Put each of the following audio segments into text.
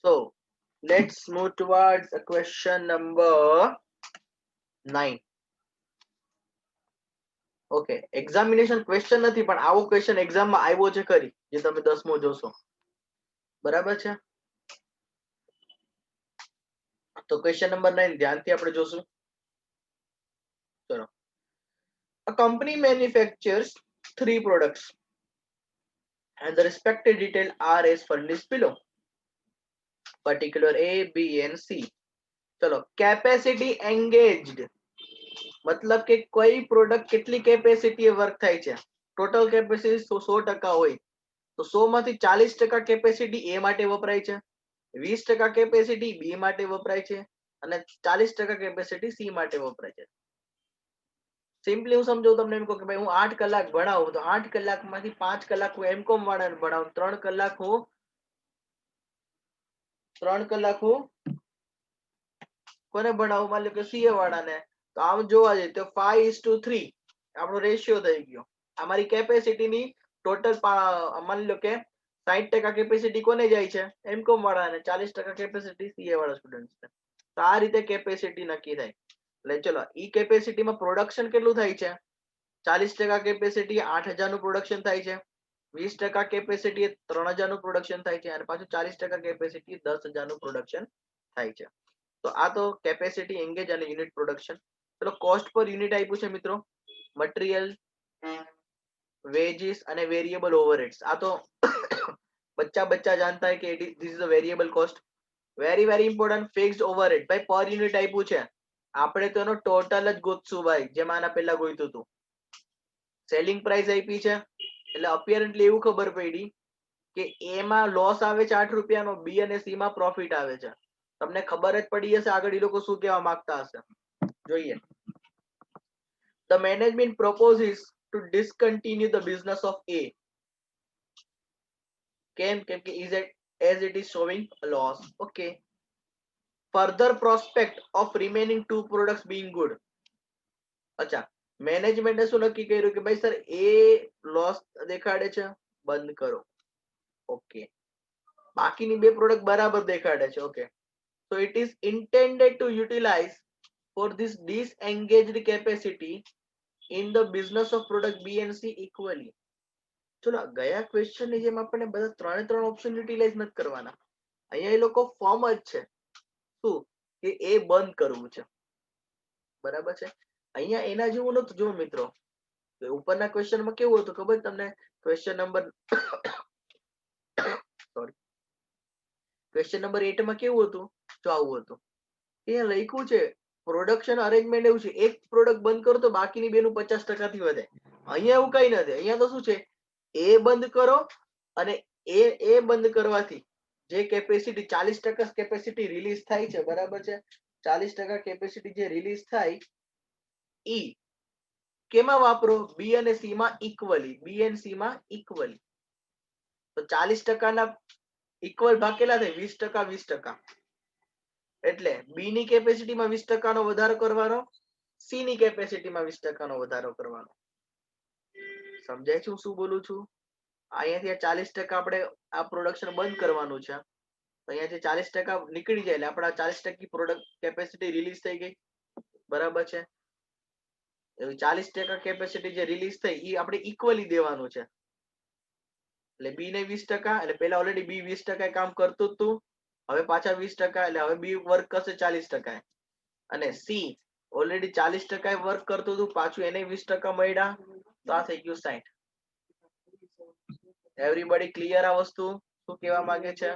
So let's move towards a question number 9. Okay, examination question નથી પણ આવો question એક્ઝામમાં આવ્યો છે ખરી, જે તમે 10મો જોશો. બરાબર છે? તો ક્વેશ્ચન નંબર 9 ધ્યાનથી આપણે જોશું. ચલો. A company manufactures 3 products and the respective detail are as follows below. Particular A, B and C. ચલો, capacity engaged મતલબ કે કોઈ પ્રોડક્ટ કેટલી કેપેસિટી વર્ક થાય છે. ટોટલ કેપેસિટી 100% હોય તો 100 માંથી 40% કેપેસિટી એ માટે વપરાય છે, 20% કેપેસિટી બી માટે વપરાય છે અને 40% કેપેસિટી સી માટે વપરાય છે. સિમ્પલી હું સમજાવું તમને, એમ કહું કે ભાઈ હું 8 કલાક ભણાવું તો 8 કલાકમાંથી 5 કલાક હું એમકોમ વાળાને ભણાવું, 3 કલાક હું કોને ભણાવું, માની લો કે સીએ વાળાને. તો આમ જોવા જઈએ તો 5:3 આપણો રેશિયો થઈ ગયો. અમારી કેપેસિટીની ટોટલ માની લો કે 60% કેપેસિટી કોને જાય છે, એમકોમ વાળાને, 40% કેપેસિટી સીએ વાળા સ્ટુડન્ટ છે. તો આ રીતે કેપેસિટી નક્કી થાય. એટલે ચલો, ઈ કેપેસિટીમાં પ્રોડક્શન કેટલું થાય છે, 40% કેપેસિટી 8000 નું પ્રોડક્શન થાય છે, 20% કેપેસિટી 3000 નું પ્રોડક્શન થાય છે અને પાછું 40% કેપેસિટી 10000 નું પ્રોડક્શન થાય છે. તો આ તો કેપેસિટી એંગેજ અને યુનિટ પ્રોડક્શન. ચલો, કોસ્ટ પર યુનિટ આપ્યું છે મિત્રો, મટીરિયલ, વેજીસ અને વેરિયેબલ ઓવરહેડ્સ. આ તો બચ્ચા જાણતા है कि this is a variable cost. Very very important. Fixed overhead ભાઈ પર યુનિટ આપ્યું છે, આપણે તો એનો ટોટલ જ ગોતશું ભાઈ, જેમ આના પહેલા ગોત્યું હતું. સેલિંગ પ્રાઇસ આપી છે એટલે અપિયરન્ટલી એવું ખબર પડી કે એમાં લોસ આવે છે 8 રૂપિયાનો, બી અને સી માં પ્રોફિટ આવે છે. તમને ખબર જ પડી હશે આગળ એ લોકો શું કહેવા માંગતા હશે. જોઈએ. The management proposes to discontinue the business of A. કેમ કે as it is showing a loss. Okay. Further prospect of remaining 2 products being good. અચ્છા, મેનેજમેન્ટે શું નક્કી કર્યું કે ભાઈ સર એ લોસ દેખાડે છે, બંધ કરો. ઓકે. બાકીની 2 પ્રોડક્ટ બરાબર દેખાડે છે. Okay. So it is intended to utilize for this disengaged capacity in the business of product B and C equally. ચલો, ગયા ક્વેશ્ચન ની જેમ આપણે બધા 3 ઓપ્શન યુટિલાઇઝ નથી કરવાના. અહીંયા એ લોકો ફોર્મ જ છે શું કે એ બંધ કરવું છે. બરાબર છે? અહીંયા એના જેવું નતું. જો મિત્રો, ઉપરના ક્વેશ્ચનમાં કેવું હતું ખબર તમને? ક્વેશ્ચન નંબર ક્વેશ્ચન નંબર 8 માં કેવું હતું? જો આવું હતું. અહીંયા લખ્યું છે પ્રોડક્શન અરેન્જમેન્ટ એવું છે, એક પ્રોડક્ટ બંધ કરો તો બાકીની બેનું 50% થી વધે. અહીંયા એવું કઈ નથી. અહીંયા તો શું છે, એ બંધ કરો અને એ બંધ કરવાથી જે કેપેસિટી 40% કેપેસિટી રિલીઝ થાય છે, બરાબર છે, 40% કેપેસિટી જે રિલીઝ થાય ઈ કેમાં વાપરો? બી અને સી માં ઇક્વલી. બી એન્ડ સી માં ઇક્વલી. તો 40% ના ઇક્વલ ભાગ કેટલા થાય? 20%, 20%. એટલે બી ની કેપેસિટીમાં 20% નો વધારો કરવાનો, સી ની કેપેસિટીમાં 20% નો વધારો કરવાનો. સમજાય છે હું શું બોલું છું? અહીંયાથી 40% આપણે આ પ્રોડક્શન બંધ કરવાનું છે, તો અહીંયાથી 40% નીકળી જાય એટલે આપણા 40% પ્રોડક્ટ કેપેસિટી રિલીઝ થઈ ગઈ. બરાબર છે? 40% કેપેસિટી જે રિલીઝ થઈ એ આપણે ઇક્વલી દેવાનું છે. એટલે બી ને 20%, એટલે પેલા ઓલરેડી બી 20% કામ કરતું જ હતું, હવે પાછા 20%, એટલે હવે બી વર્ક કરશે 40%. અને સી ઓલરેડી 40% વર્ક કરતું હતું, પાછું એને 20% મળ્યા, તો આ થઈ ગયું 60. એવરીબડી ક્લિયર આ વસ્તુ શું કહેવા માંગે છે?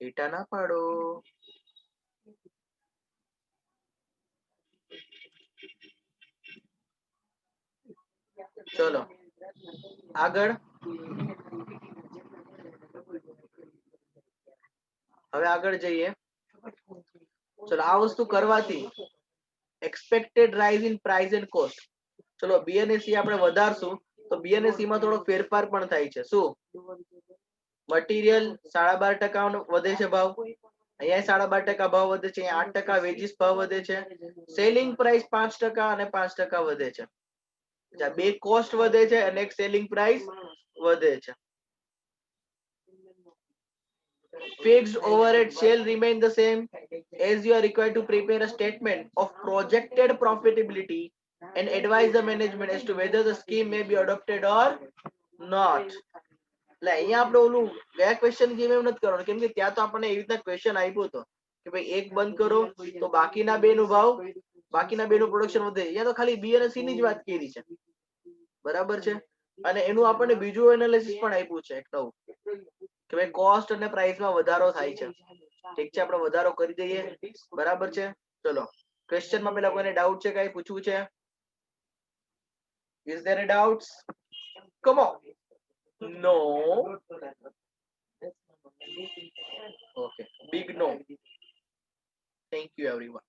એટા ના પાડો. ચલો આગળ. હવે આગળ જઈએ. ચલો, આ વસ્તુ કરવાથી expected rise in price and cost. ચલો, બી અને સી આપણે વધારશું તો બી અને સી માં થોડો ફેરફાર પણ થાય છે. શું? મટીરિયલ 12.5% વધે છે ભાવ, અહીંયા 12.5% ભાવ વધે છે, અહીંયા 8% વેજીસ ભાવ વધે છે, સેલિંગ પ્રાઇસ 5% અને 5% વધે છે. બે કોસ્ટ વધે છે અને એક સેલિંગ પ્રાઇસ વધે છે. Fixed overhead shall remain the same as you are required to prepare a statement of projected profitability and advise the management as to whether the scheme may be adopted or not. એટલે અહીંયા આપણે ઓલું ગયા question જેમ એમ નથી કરવાનું, કેમ કે ત્યાં તો આપણને એવી રીતના ક્વેશ્ચન આપ્યો હતો કે ભાઈ એક બંધ કરો તો બાકીના બે નો ભાવ, બાકીના બે નું પ્રોડક્શન વધે. અહીંયા તો ખાલી બી અને સી ની જ વાત કરી છે, બરાબર છે. અને એનું આપણને બીજું એનાલિસિસ પણ આપ્યું છે એક નવું કે ભાઈ કોસ્ટ અને પ્રાઇસ માં વધારો થાય છે. ઠીક છે, આપણે વધારો કરી દઈએ, બરાબર છે. ચલો ક્વેશ્ચન માં પેલા કોઈને ડાઉટ છે, કઈ પૂછવું છે? Is there any doubts? Come on. No. Okay, big no. Thank you everyone.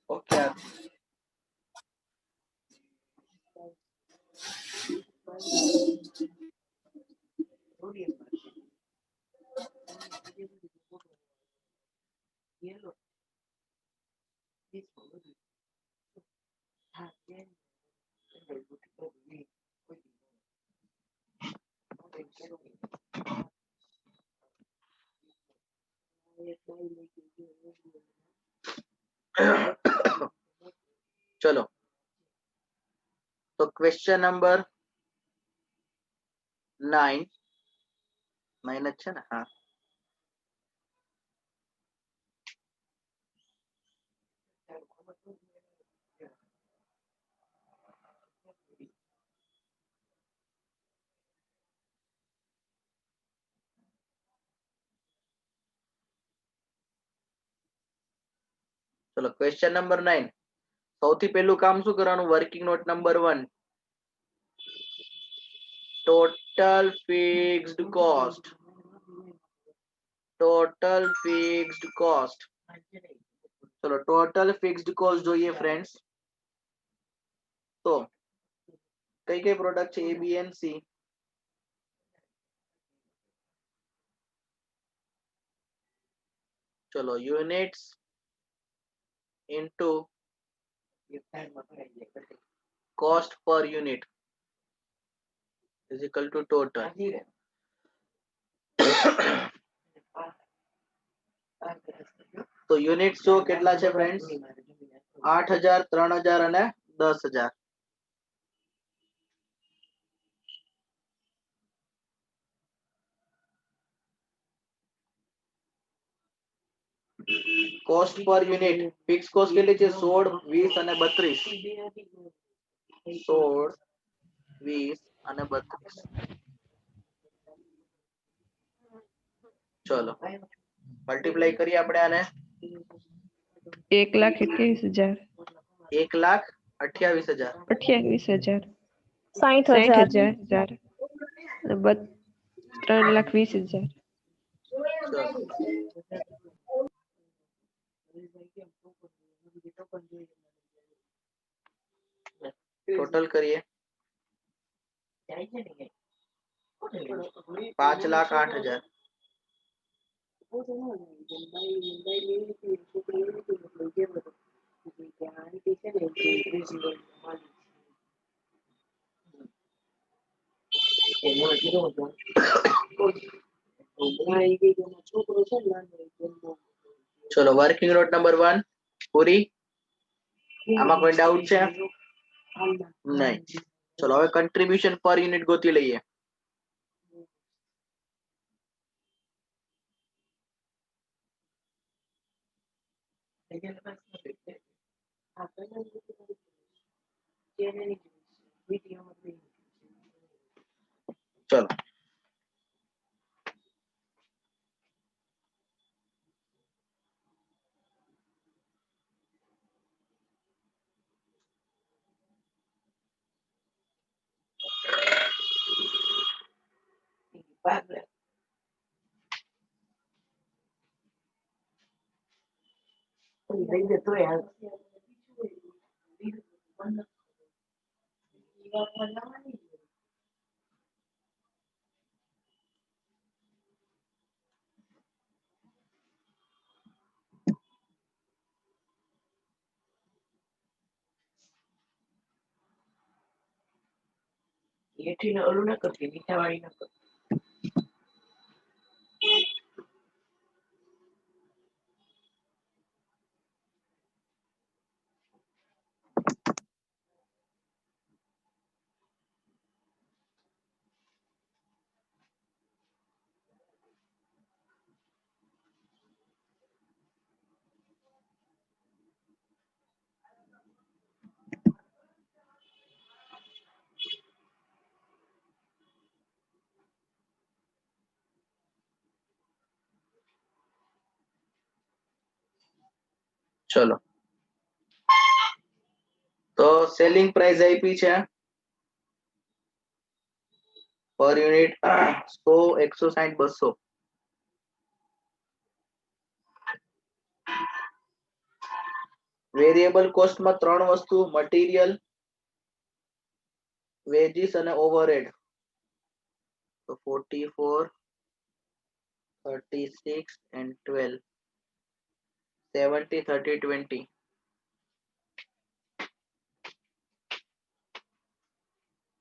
Okay. ચલો તો ક્વેશ્ચન નંબર 9 જ છે ને? હા, ચલો ક્વેશ્ચન નંબર 9. સૌથી પહેલું કામ શું કરવાનું? Working note number 1, total fixed cost. Total fixed cost. ચલો ટોટલ ફિક્સ્ડ કોસ્ટ જોઈએ ફ્રેન્ડ્સ. તો કઈ કઈ પ્રોડક્ટ છે? A, B and C. ચલો units into cost per unit is equal to total. તો યુનિટ્સ જો કેટલા છે ફ્રેન્ડ્સ? 8000, 3000 અને 10000. કોસ્ટ પર યુનિટ ફિક્સ કોસ્ટ કેટલી છે? 16, 20 અને 32. 16, 20 અને 32. ચલો મલ્ટીપ્લાય કરીએ આપણે આને. 1,28,000. 1,28,000. 28,000. 60,000. 60,000. 3,20,000. ટોટલ કરીએ 5,08,000. ચલો વર્કિંગ નોટ નંબર 1 પૂરી. આમાં કોઈ ડાઉટ છે? નહીં. ચલો હવે કન્ટ્રીબ્યુશન પર યુનિટ ગોતી લઈએ. ચલો એઠી ને ઓલું ના કરતી, મીઠાવાળી ના કરતી. ચલો, તો સેલિંગ પ્રાઇસ આપી છે પર યુનિટ 100, 160, 200. વેરિયેબલ કોસ્ટમાં ત્રણ વસ્તુ, મટીરિયલ, વેજીસ અને ઓવરહેડ. તો 44, 36 and 12, 70, 30, 20.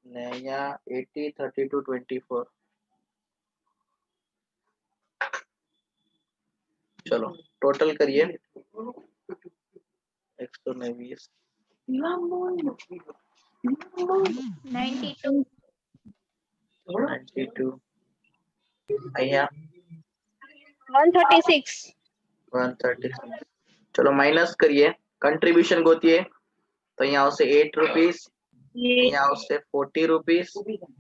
ને અહીંયા 80, 32, 24. ચલો ટોટલ કરીએ. 129, 92. 92, અહીંયા 136. 136. ચલો માઇનસ કરીએ, કન્ટ્રીબ્યુશન ગોતીએ. તો અહીંયા આવશે 8 રૂપીસ, અહીંયા આવશે 40 રૂપીસ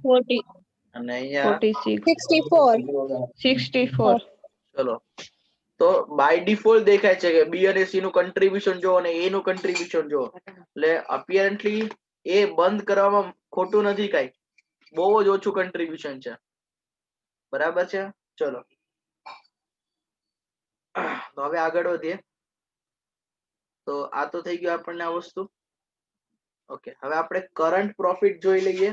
40. અને અહીંયા 46, 64. 64. ચલો, તો બાય ડિફોલ્ટ દેખાય છે કે બી અને સી નું કન્ટ્રીબ્યુશન જો અને એ નું કન્ટ્રીબ્યુશન જો, એટલે અપિયરન્ટલી એ બંધ કરવામાં ખોટું નથી કાંઈ, બહુ જ ઓછું કન્ટ્રીબ્યુશન છે. બરાબર છે. ચલો તો હવે આગળ વધીએ. તો આ તો થઈ ગયું આપણને આ વસ્તુ. ઓકે, હવે આપણે કરંટ પ્રોફિટ જોઈ લઈએ.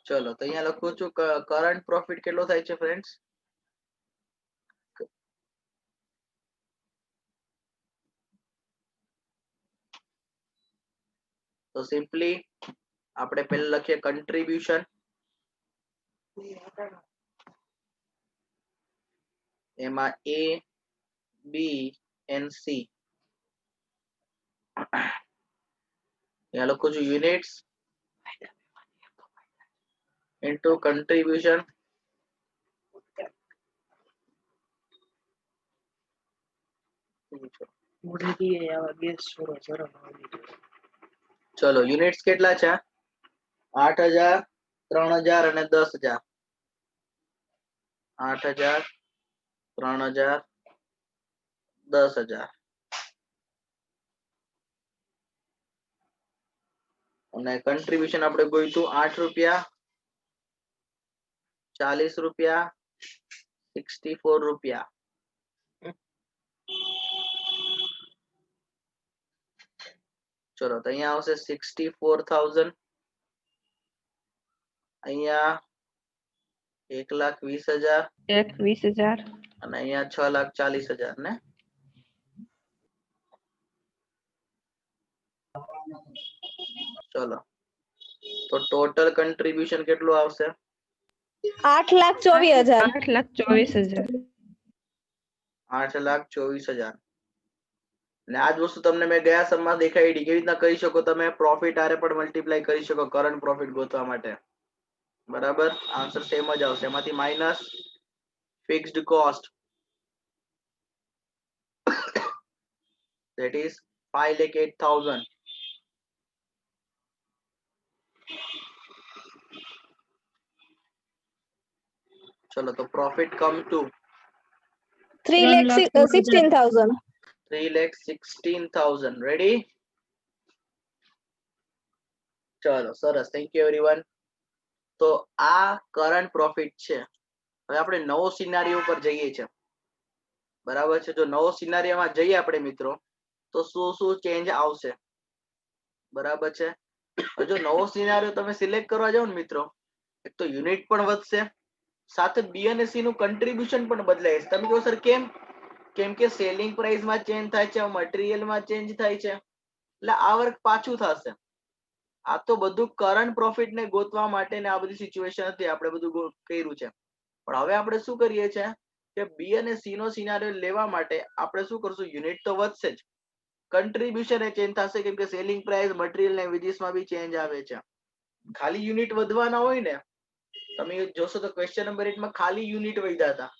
ચલો, તો અહીંયા લખું છું કરંટ પ્રોફિટ કેટલો થાય છે ફ્રેન્ડ્સ. તો સિમ્પલી આપણે પહેલા લખીએ કન્ટ્રીબ્યુશન, એમાં એ, બી એન્ડ સી. અહીંયા લખું છું યુનિટ્સ ઇન્ટુ કન્ટ્રીબ્યુશન ચલો, યુનિટ્સ કેટલા છે? 8000, 3000 અને 10000. 8000, 3000, 10000. અને કન્ટ્રીબ્યુશન આપણે ગોઈતું 8 રૂપિયા, 40 રૂપિયા, 64 રૂપિયા. ચલો, તો અહીંયા આવશે 64,000, અહીંયા 1,20,000 21,000. અને અહીંયા 6,40,000 ને. ચલો, તો ટોટલ કન્ટ્રીબ્યુશન કેટલું આવશે? 8,24,000. 8,24,000. 8,24,000. અને આ જ વસ્તુ તમને મેં ગયા સમમાં દેખાડી, કેવી રીતના કરી શકો તમે પ્રોફિટ આરે પણ મલ્ટીપ્લાય કરી શકો કરંટ પ્રોફિટ ગોતવા માટે. બરાબર, આન્સર સેમ જ આવશે. એમાંથી minus fixed cost, that is 5,08,000. ચલો, તો પ્રોફિટ કમ ટુ 3,16,000. 3,16,000. રેડી? ચલો સરસ, થેન્ક યુ એવરીવન. તો આ કરંટ પ્રોફિટ છે. હવે આપણે નવો સિનારીઓ પર જઈએ છીએ. બરાબર છે. જો નવો સિનારીઓમાં જઈએ આપણે મિત્રો, તો શું શું ચેન્જ આવશે? બરાબર છે. જો નવો સિનારીઓ તમે સિલેક્ટ કરવા જાઓ ને મિત્રો, એક તો યુનિટ પણ વધશે, સાથે બી અને સી નું કન્ટ્રીબ્યુશન પણ બદલાય છે. તમે કહો સર કેમ? કેમ કે સેલિંગ પ્રાઇસ માં ચેન્જ થાય છે, મટીરિયલ માં ચેન્જ થાય છે, એટલે આ વર્ક પાછું થશે. આ તો બધું કરંટ પ્રોફિટ ને ગોતવા માટે ને આ બધી સિચ્યુએશન હતી, આપણે બધું કર્યું છે. પણ હવે આપણે શું કરીએ છીએ કે બી અને સી નો સિનારિયો લેવા માટે આપણે શું કરશું, યુનિટ તો વધશે જ, કન્ટ્રીબ્યુશન એ ચેન્જ થશે, કેમ કે સેલિંગ પ્રાઇસ, મટીરિયલ ને વેજીસ માં બી ચેન્જ આવે છે. ખાલી યુનિટ વધવાના હોય ને, તમે જોશો તો ક્વેશ્ચન નંબર 8 માં ખાલી યુનિટ વધ્યા હતા,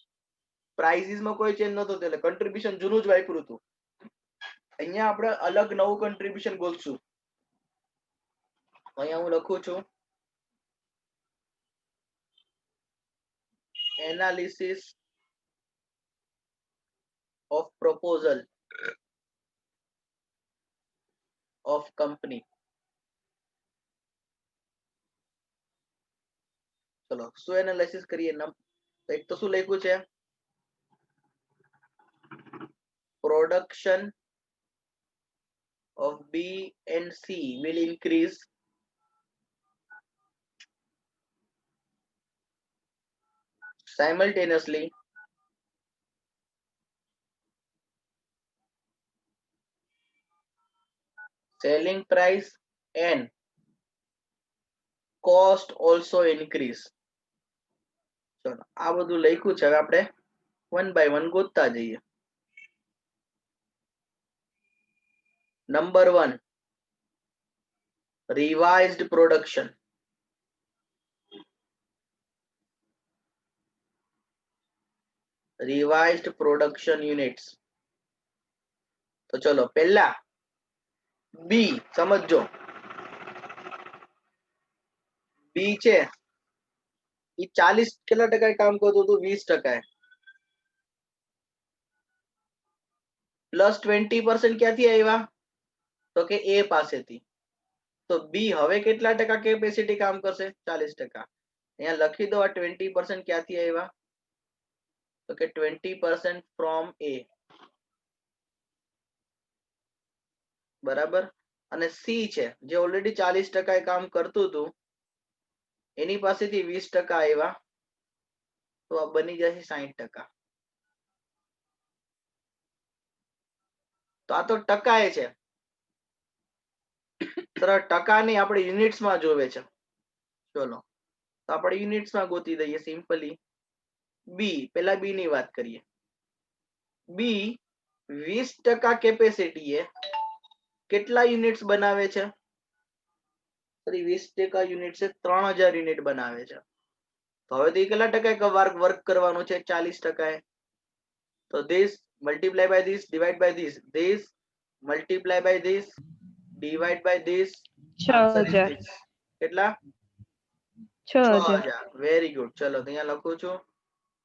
પ્રાઇસીસ માં કોઈ ચેન્જ નતો, એટલે કન્ટ્રીબ્યુશન જૂનું જ વાપર્યું હતું. અહીંયા આપણે અલગ નવું કન્ટ્રીબ્યુશન ગોતશું. અહીંયા હું લખું છું analysis of proposal of company. ચલો શું એનાલિસિસ કરીએ? એક તો શું લખ્યું છે, production of B and C will increase simultaneously selling price and cost also increase. ચલો આ બધું લખ્યું છે, હવે આપણે વન બાય વન ગોતતા જઈએ. Number 1, revised production. revised production units. તો ચલો પહેલા બી સમજો, બી છે એ 40 કેટલા ટકા કામ કરતું હતું, 20%. પ્લસ 20% ક્યાંથી આવ્યા, તો કે એ પાસેથી. તો બી હવે કેટલા ટકા કેપેસિટી કામ કરશે, 40%. અહીંયા લખી દો આ 20% ક્યાંથી આવ્યા, તો કે 20% ફ્રોમ એ, બરાબર. અને સી છે જે ઓલરેડી 40% કામ કરતું હતું, એની પાસેથી 20% આવ્યા, તો આ બની જશે 60%. તો આ તો ટકા એ છે, ટકા નહીં આપણે યુનિટ્સ માં જોવે છે. ચલો તો આપણે યુનિટ્સ માં ગોતી દઈએ સિમ્પલી. બી, પેલા બી ની વાત કરીએ. બી 20% કેપેસિટી એ કેટલા યુનિટ્સ બનાવે છે, 20% યુનિટ છે 3000 યુનિટ બનાવે છે. તો હવે તો કેટલા ટકા વર્ક કરવાનું છે, 40%. તો this multiply by this divide by this multiply by this divide by this, answer is 6000. this. કેટલા? 6000. 6000. Very good. ચલો અહીંયા લખું છું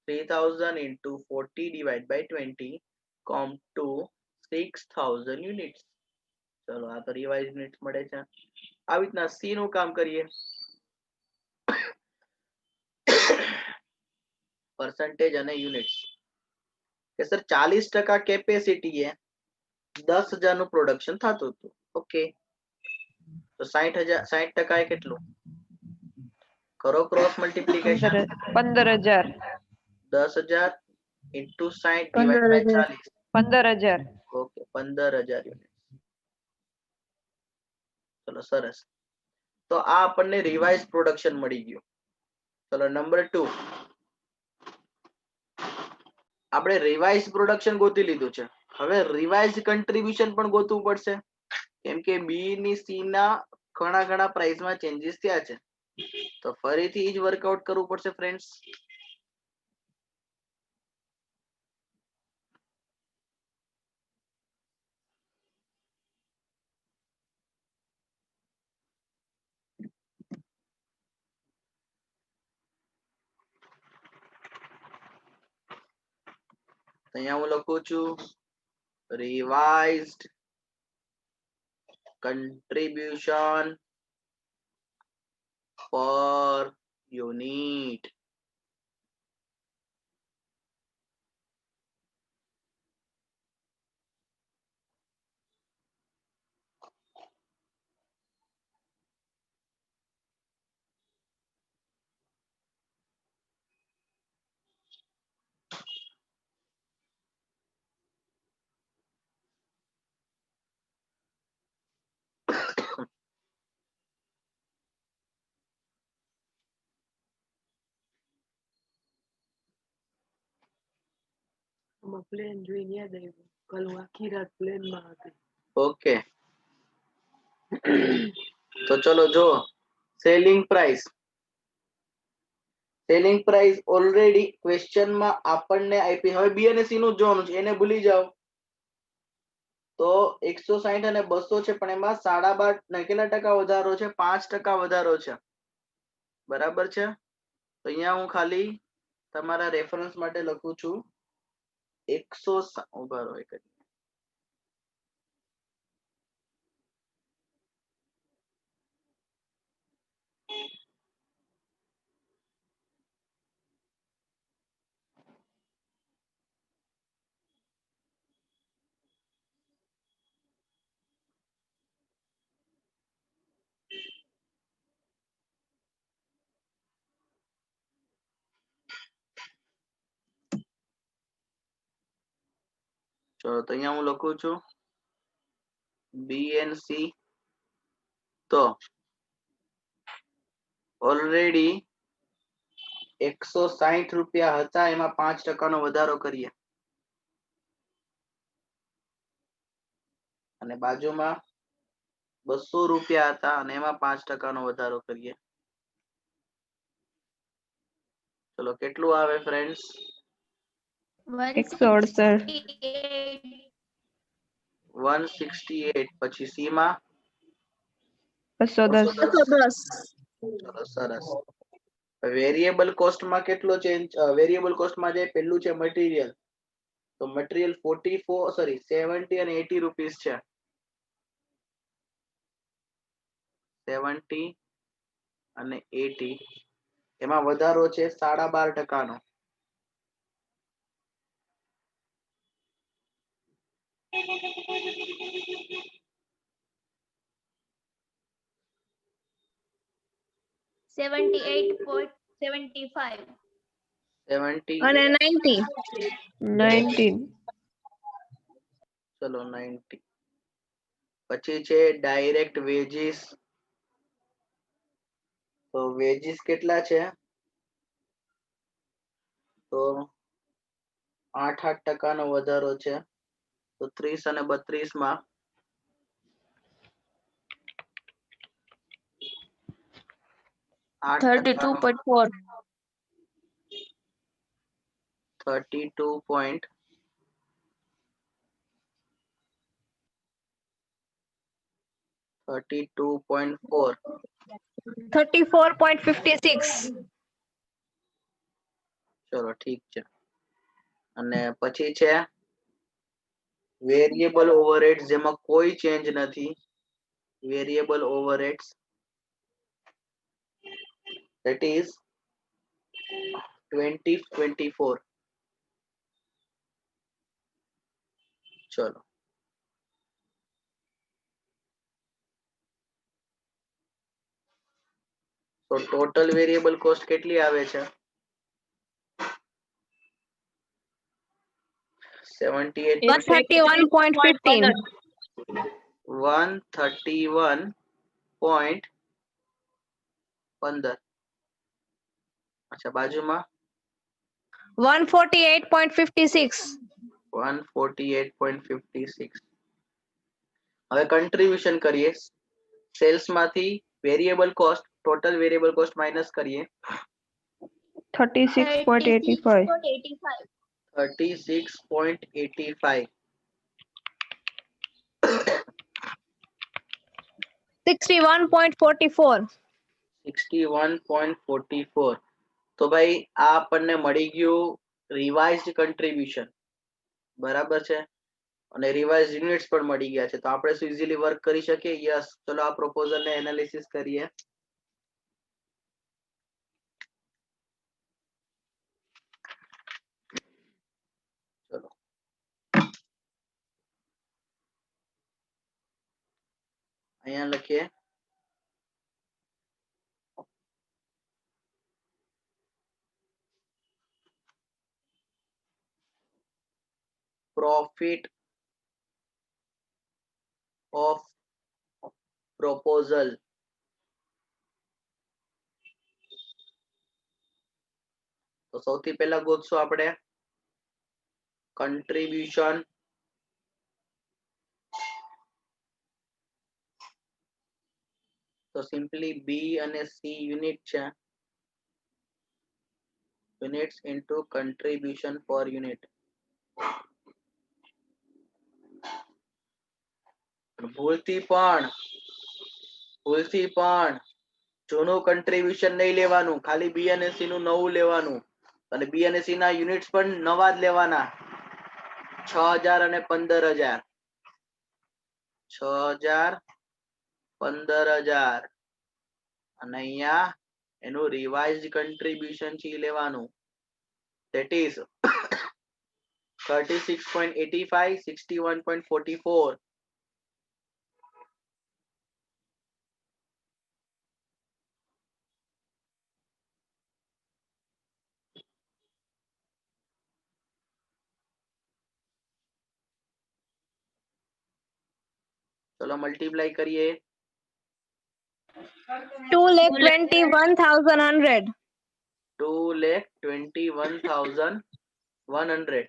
3000 into 40 divide by 20 come to 6000 units. ચલો આ તો રિવાઇઝ યુનિટ મળે છે. આવી રીતના સી નું કામ કરીએ. પર્સન્ટેજ અને યુનિટ્સ કે સર 40% કેપેસિટી એ 10,000 નું પ્રોડક્શન થતું હતું. ઓકે, તો 60% એ કેટલું? કરો cross multiplication. 15000. 10,000 into 60 divided by 40. 15000. Okay, 15,000 unit. ચલો સરસ. તો આ આપણને રિવાઇઝ પ્રોડક્શન મળી ગયું. ચલો નંબર 2, આપણે રિવાઇઝ પ્રોડક્શન ગોતી લીધું છે. હવે રિવાઇઝ કન્ટ્રીબ્યુશન પણ ગોતવું પડશે, કેમ કે બી ની સી ના ઘણા પ્રાઇસમાં ચેન્જીસ થયા છે. તો ફરીથી જ વર્કઆઉટ કરવું પડશે ફ્રેન્ડ્સ. અહીંયા હું લખું છું revised contribution per unit. માં પ્લેન જોઈને યાદ આવ્યું કાલ હું આખી રાત પ્લેન માં હતી. ઓકે તો ચલો જો સેલિંગ પ્રાઇસ ઓલરેડી ક્વેશ્ચન માં આપણને આપી. હવે બી અને સી નું જોવાનું છે, એને ભૂલી જાઓ. તો 160 અને 200 છે, પણ એમાં 12.5 કેટલા ટકા વધારો છે? 5% વધારો છે. બરાબર છે. તો અહીંયા હું ખાલી તમારા રેફરન્સ માટે લખું છું 100 ઉભા રહો એક જ. ચલો તો અહીંયા હું લખું છું બીએનસી. તો ઓલરેડી 160 રૂપિયા હતા, એમાં 5% નો વધારો કરીએ, અને બાજુમાં 200 રૂપિયા હતા અને એમાં 5% નો વધારો કરીએ. ચલો કેટલું આવે ફ્રેન્ડ્સ? 168. 168. પછી સી માં 210. 210. ચલો સરસ. વેરિયેબલ કોસ્ટમાં કેટલો ચેન્જ? વેરિયેબલ કોસ્ટમાં જે પહેલું છે મટીરિયલ, તો મટીરિયલ 70 અને 80 રૂપીસ છે. 70 અને 80, એમાં વધારો છે 12.5% નો. $78.75. 70 અને 90. 19. ચલો 90. પછી છે ડાયરેક્ટ વેજીસ. તો વેજીસ કેટલા છે? તો 8% નો વધારો છે. તો 30 અને 32 માં 32.4. 32.4. 34.56. ચલો ઠીક છે. અને પછી છે વેરિયેબલ ઓવરહેડ્સ, જેમાં કોઈ ચેન્જ નથી. Variable overheads that is 2024. ચલો તો ટોટલ વેરિયેબલ કોસ્ટ કેટલી આવે છે? 78. 131.15. 131.15. અચ્છા, બાજુમાં 148.56. 148.56. હવે કન્ટ્રીબ્યુશન કરીએ. સેલ્સ માંથી variable cost, total variable cost minus કરીએ. 36.85. 36.85. 61.44. 61.44. તો ભાઈ આ આપણને મળી ગયું રિવાઇઝ્ડ કન્ટ્રીબ્યુશન. બરાબર છે. અને રિવાઇઝ યુનિટ્સ પણ મળી ગયા છે. તો આપણે શું ઇઝીલી વર્ક કરી શકીએ? યસ. ચલો આ પ્રોપોઝલ ને એનાલિસિસ કરીએ. ચલો અહીંયા લખીએ profit of proposal. તો સૌથી પહેલા ગોતશું આપણે contribution તો simply B અને C unit છે units into contribution per unit ભૂલથી પણ જૂનું contribution નહીં લેવાનું ખાલી B અને C નું નવું લેવાનું અને B અને C ના યુનિટ્સ પણ નવા જ લેવાના 6000 અને 15000 6000 15000 અને અહીંયા એનું રિવાઇઝડ contribution છે લેવાનું that is 36.85 61.44 चलो मल्टीप्लाई करिए 2,21,100. 2,21,100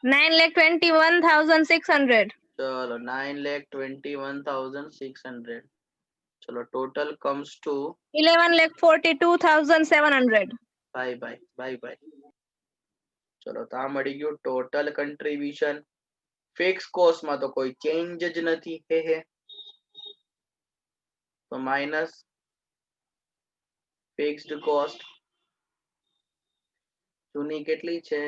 9,21,600. चलो 9,21,600 चलो टोटल कम्स टू 11,42,700. बाय चलो तो आ मળી ગયું टोटल कंट्रीब्यूशन फिक्स कॉस्ट માં તો કોઈ ચેન્જ જ નથી હે तो माइनस फिक्स्ड कॉस्ट જૂની કેટલી છે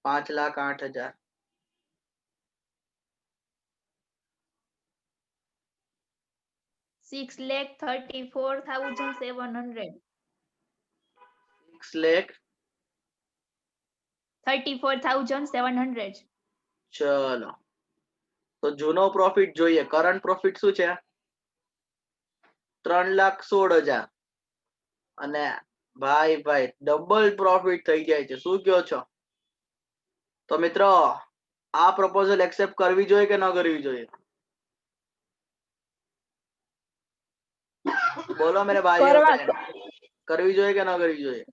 5,08,000 6,34,700. 6,34,700 34,700. ચલો તો જૂનો પ્રોફિટ જોઈએ કરંટ પ્રોફિટ શું છે 3,16,000 અને ભાઈ ડબલ પ્રોફિટ થઈ જાય છે શું કહો છો તો મિત્રો આ પ્રપોઝલ એક્સેપ્ટ કરવી જોઈએ કે ન કરવી જોઈએ બોલો મેરે ભાઈઓ કરવા બહેન કરવી જોઈએ કે ન કરવી જોઈએ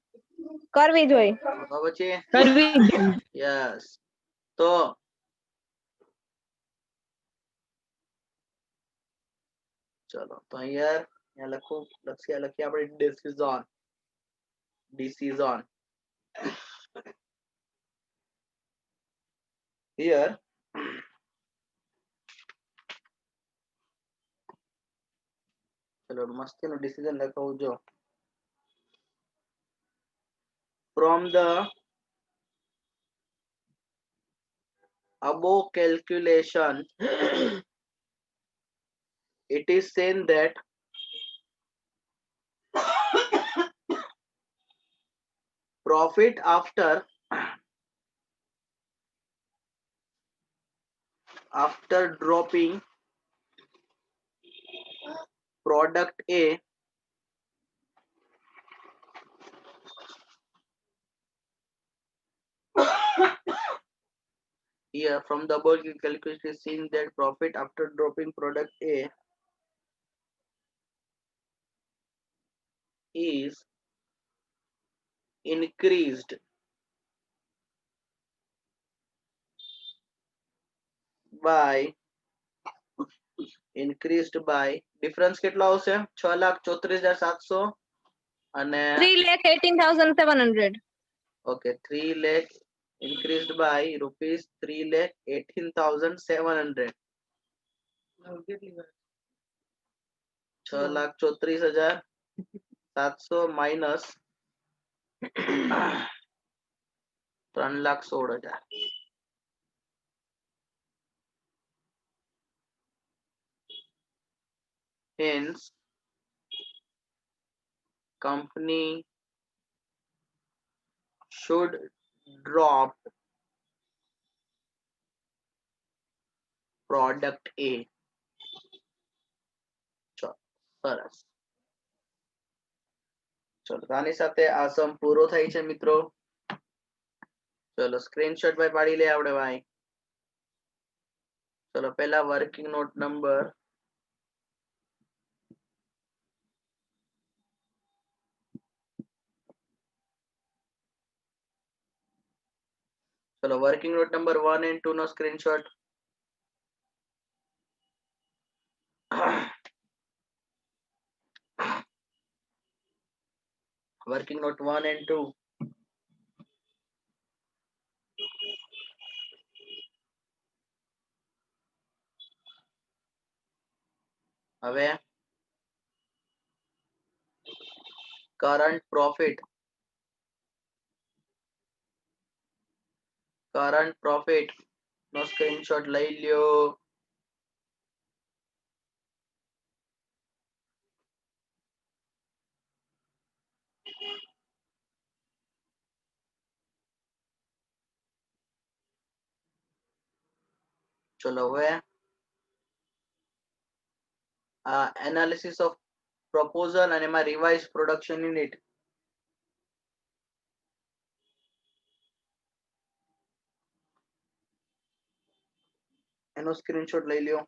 કરવી જોઈએ તો પછી કરવી યસ તો ચલો તો અહીંયા લખીએ આપણે ડિસિઝન here ચલો મસ્તીનું ડિસિઝન લખાવું જો from the above calculation it is saying that profit after dropping product A here from the above calculation is seen that profit after dropping product A is increased by difference કેટલો આવશે 6,34,700 અને 3,18,700. okay 3 lakh increased by rupees 3,18,700 6,34,700 minus 3,16,000 hence company should drop product A સરસ ચલો આની સાથે આ સમ પૂરો થાય છે મિત્રો ચલો સ્ક્રીનશોટ ભાઈ પાડી લે આપણે ભાઈ ચલો પહેલા વર્કિંગ નોટ નંબર ચલો વર્કિંગ નોટ નંબર 1 and 2 નો સ્ક્રીનશોટ. Working note 1 and 2. હવે કરંટ પ્રોફિટ નો સ્ક્રીનશોટ લઈ લ્યો. ચલો હવે આ એનાલિસિસ ઓફ પ્રપોઝલ અને એમાં રિવાઇઝ પ્રોડક્શન યુનિટ. એનો સ્ક્રીનશોટ લઈ લ્યો.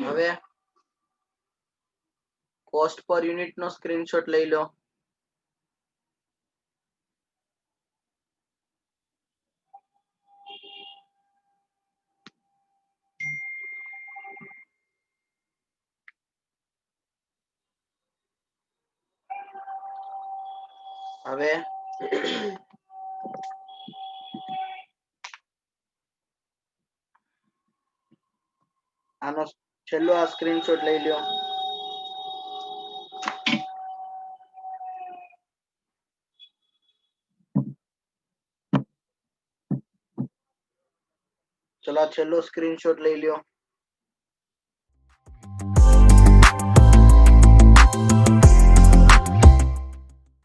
હવે કોસ્ટ પર યુનિટ નો સ્ક્રીનશોટ લઈ લો. હવે આનો છેલ્લો આ સ્ક્રીનશોટ લઈ લ્યો. ચલો આ છેલ્લો સ્ક્રીનશોટ લઈ લ્યો.